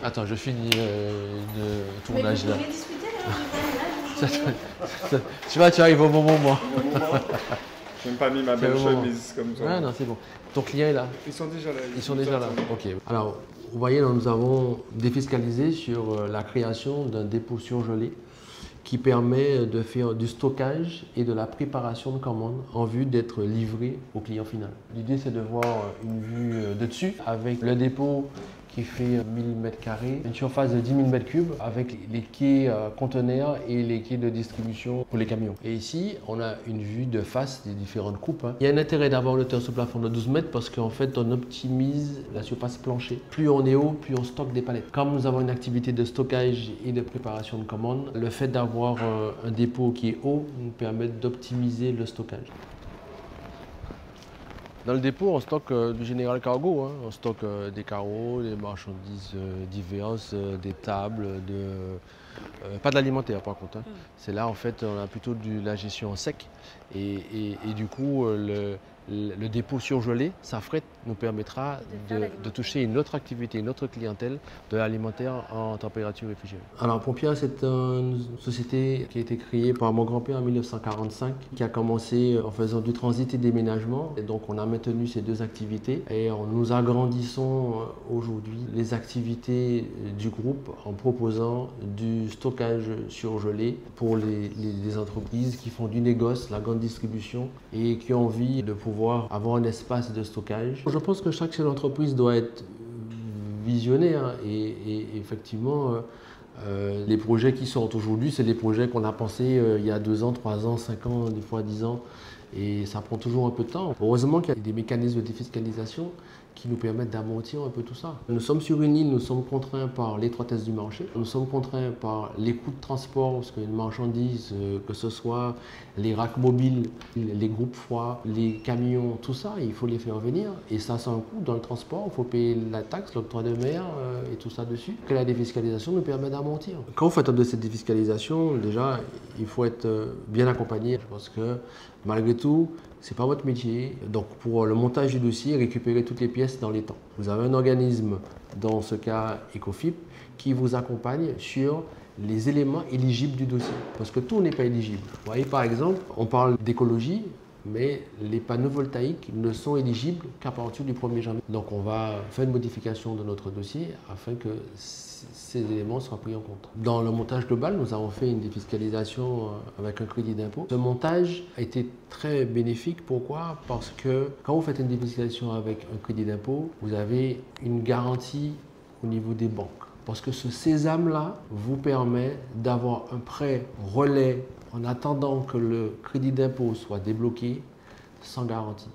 Attends, je finis le tournage Mais là. vous pouvez discuter là, Tu vois, tu arrives au bon moment. J'ai même pas mis ma belle chemise comme ça. Ah non, c'est bon. Ton client est là. Ils sont déjà là. Ils sont déjà là. Ok. Alors, vous voyez, nous avons défiscalisé sur la création d'un dépôt surgelé qui permet de faire du stockage et de la préparation de commandes en vue d'être livré au client final. L'idée, c'est de voir une vue de dessus avec le dépôt qui fait 1000 m², une surface de 10 000 m3 avec les quais conteneurs et les quais de distribution pour les camions. Et ici, on a une vue de face des différentes coupes. Il y a un intérêt d'avoir le hauteur sous plafond de 12 mètres parce qu'en fait, on optimise la surface plancher. Plus on est haut, plus on stocke des palettes. Comme nous avons une activité de stockage et de préparation de commandes, le fait d'avoir un dépôt qui est haut nous permet d'optimiser le stockage. Dans le dépôt, on stocke du général cargo. Hein. On stocke des carreaux, des marchandises diverses, des tables, pas de l'alimentaire par contre. Hein. C'est là en fait, on a plutôt de la gestion en sec. Et du coup, le dépôt surgelé, sa frette nous permettra de toucher une autre activité, une autre clientèle de l'alimentaire en température réfrigérée. Alors Pompia, c'est une société qui a été créée par mon grand-père en 1945, qui a commencé en faisant du transit et déménagement. Et donc on a maintenu ces deux activités et nous agrandissons aujourd'hui les activités du groupe en proposant du stockage surgelé pour les entreprises qui font du négoce, la grande distribution et qui ont envie de pouvoir avoir un espace de stockage. Je pense que chaque chef d'entreprise doit être visionnaire hein, et effectivement les projets qui sortent aujourd'hui, c'est les projets qu'on a pensés il y a 2 ans, 3 ans, 5 ans, des fois 10 ans et ça prend toujours un peu de temps. Heureusement qu'il y a des mécanismes de défiscalisation qui nous permettent d'amortir un peu tout ça. Nous sommes sur une île, nous sommes contraints par l'étroitesse du marché, nous sommes contraints par les coûts de transport, parce qu'une marchandise, que ce soit les racks mobiles, les groupes froids, les camions, tout ça, il faut les faire venir. Et ça, c'est un coût dans le transport, il faut payer la taxe, l'octroi de mer et tout ça dessus. Que la défiscalisation nous permet d'amortir. Quand vous faites de cette défiscalisation, déjà, il faut être bien accompagné. Je pense que malgré tout, c'est pas votre métier. Donc pour le montage du dossier, récupérez toutes les pièces dans les temps. Vous avez un organisme, dans ce cas Ecofip, qui vous accompagne sur les éléments éligibles du dossier. Parce que tout n'est pas éligible. Vous voyez par exemple, on parle d'écologie, mais les panneaux voltaïques ne sont éligibles qu'à partir du 1er janvier. Donc on va faire une modification de notre dossier afin que ces éléments soient pris en compte. Dans le montage global, nous avons fait une défiscalisation avec un crédit d'impôt. Ce montage a été très bénéfique. Pourquoi? Parce que quand vous faites une défiscalisation avec un crédit d'impôt, vous avez une garantie au niveau des banques. Parce que ce sésame-là vous permet d'avoir un prêt relais en attendant que le crédit d'impôt soit débloqué sans garantie.